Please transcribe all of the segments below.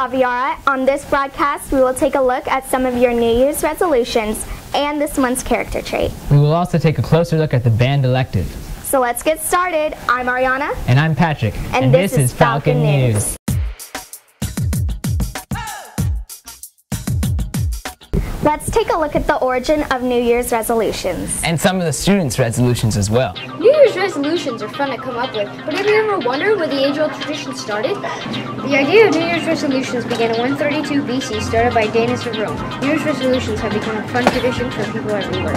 Aviara. On this broadcast, we will take a look at some of your New Year's resolutions and this month's character trait. We will also take a closer look at the band elective. So let's get started. I'm Ariana. And I'm Patrick. And this is Falcon News. Let's take a look at the origin of New Year's resolutions. And some of the students' resolutions as well. New Year's resolutions are fun to come up with, but have you ever wondered where the age-old tradition started? The idea of New Year's resolutions began in 132 BC, started by Danis of Rome. New Year's resolutions have become a fun tradition for people everywhere.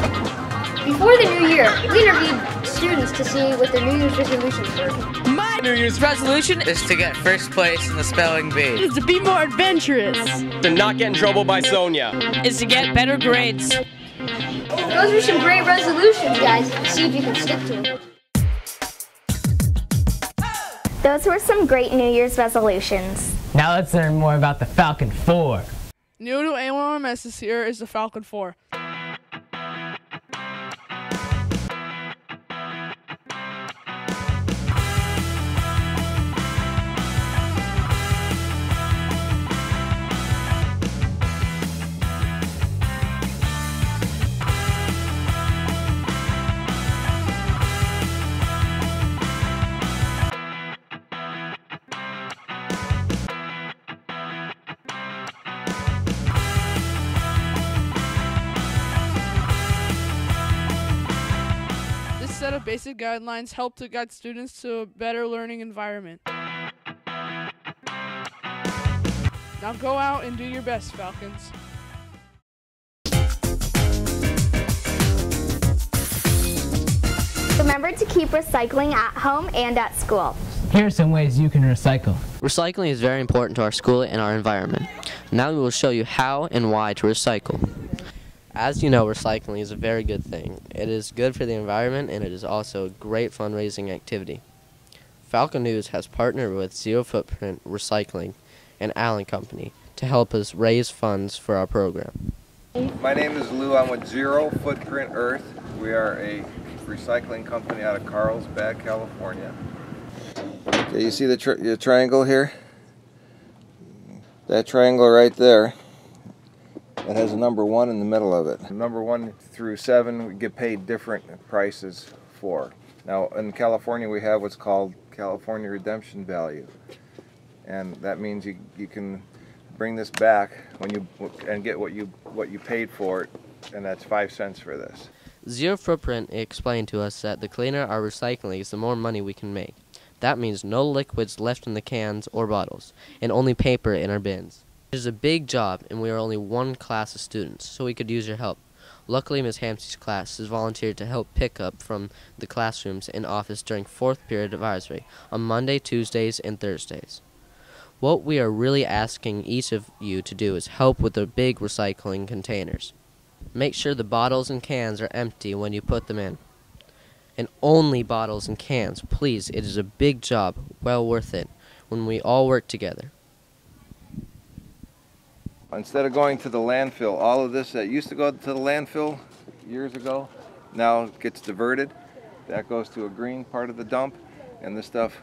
Before the new year, we interviewed students to see what their New Year's resolutions were. My New Year's resolution is to get first place in the spelling bee. Is to be more adventurous. To not get in trouble by Sonia. Is to get better grades. Those were some great resolutions, guys. See if you can stick to them. Those were some great New Year's resolutions. Now let's learn more about the Falcon 4. New to AOMS this year is the Falcon 4. This set of basic guidelines help to guide students to a better learning environment. Now go out and do your best, Falcons. Remember to keep recycling at home and at school. Here are some ways you can recycle. Recycling is very important to our school and our environment. Now we will show you how and why to recycle. As you know, recycling is a very good thing. It is good for the environment and it is also a great fundraising activity. Falcon News has partnered with Zero Footprint Recycling and Allen Company to help us raise funds for our program. My name is Lou. I'm with Zero Footprint Earth. We are a recycling company out of Carlsbad, California. Okay, you see the triangle here? That triangle right there. It has a number 1 in the middle of it. Number 1 through 7 we get paid different prices for. Now in California we have what's called California redemption value, and that means you can bring this back and get what you paid for it, and that's 5 cents for this. Zero Footprint explained to us that the cleaner our recycling is, the more money we can make. That means no liquids left in the cans or bottles, and only paper in our bins. It is a big job, and we are only one class of students, so we could use your help. Luckily, Ms. Hampsey's class has volunteered to help pick up from the classrooms and office during 4th period advisory on Monday, Tuesdays, and Thursdays. What we are really asking each of you to do is help with the big recycling containers. Make sure the bottles and cans are empty when you put them in. And only bottles and cans, please. It is a big job, well worth it, when we all work together. Instead of going to the landfill, all of this that used to go to the landfill years ago now gets diverted. That goes to a green part of the dump, and this stuff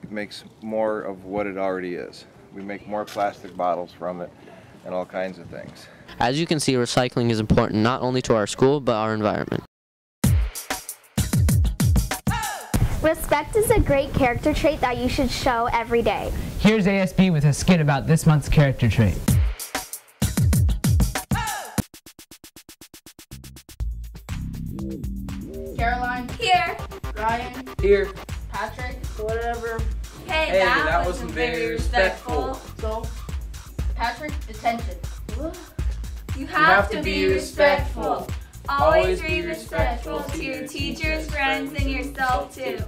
makes more of what it already is. We make more plastic bottles from it and all kinds of things. As you can see, recycling is important not only to our school, but our environment. Respect is a great character trait that you should show every day. Here's ASB with a skit about this month's character trait. Caroline. Here. Ryan. Here. Patrick. Whatever. Hey, that wasn't very respectful. So, Patrick, attention. You have to be respectful. Always be respectful to your teachers, friends, and yourself too.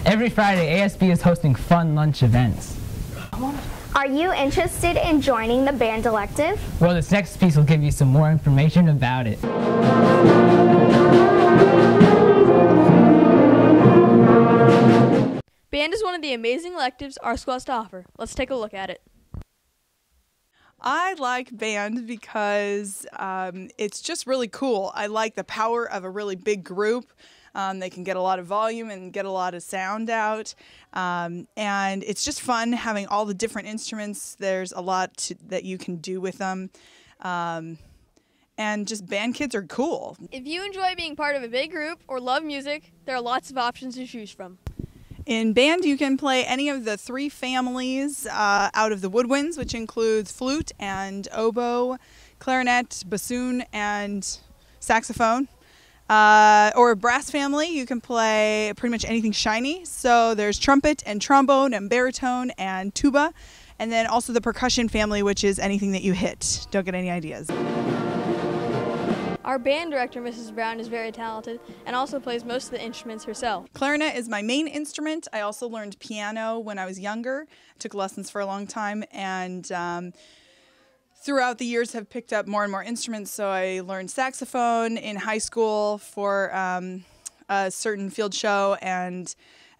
Every Friday, ASB is hosting fun lunch events. Are you interested in joining the band elective? Well, this next piece will give you some more information about it. Band is one of the amazing electives our school has to offer. Let's take a look at it. I like band because it's just really cool. I like the power of a really big group. They can get a lot of volume and get a lot of sound out. And it's just fun having all the different instruments. There's a lot that you can do with them. And just band kids are cool. If you enjoy being part of a big group or love music, there are lots of options to choose from. In band, you can play any of the 3 families out of the woodwinds, which includes flute and oboe, clarinet, bassoon, and saxophone. Or a brass family, you can play pretty much anything shiny. So there's trumpet and trombone and baritone and tuba. And then also the percussion family, which is anything that you hit. Don't get any ideas. Our band director, Mrs. Brown, is very talented and also plays most of the instruments herself. Clarinet is my main instrument. I also learned piano when I was younger. I took lessons for a long time, and throughout the years have picked up more and more instruments. So I learned saxophone in high school for a certain field show, and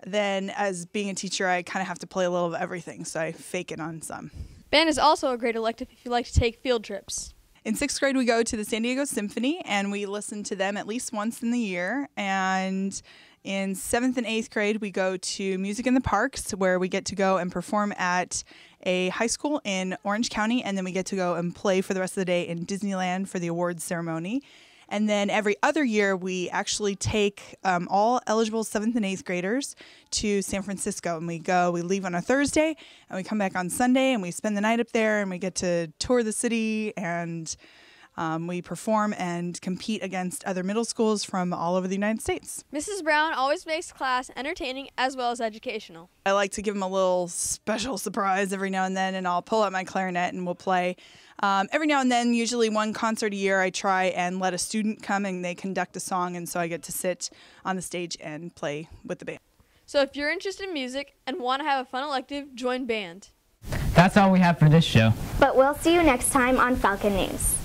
then as being a teacher, I kind of have to play a little of everything, so I fake it on some. Band is also a great elective if you like to take field trips. In 6th grade, we go to the San Diego Symphony, and we listen to them at least once in the year. And in 7th and 8th grade, we go to Music in the Parks, where we get to go and perform at a high school in Orange County, and then we get to go and play for the rest of the day in Disneyland for the awards ceremony. And then every other year, we actually take all eligible 7th and 8th graders to San Francisco. And we leave on a Thursday, and we come back on Sunday, and we spend the night up there, and we get to tour the city, and we perform and compete against other middle schools from all over the United States. Mrs. Brown always makes class entertaining as well as educational. I like to give them a little special surprise every now and then, and I'll pull out my clarinet and we'll play. Every now and then, usually one concert a year, I try and let a student come and they conduct a song, and so I get to sit on the stage and play with the band. So if you're interested in music and want to have a fun elective, join band. That's all we have for this show. But we'll see you next time on Falcon News.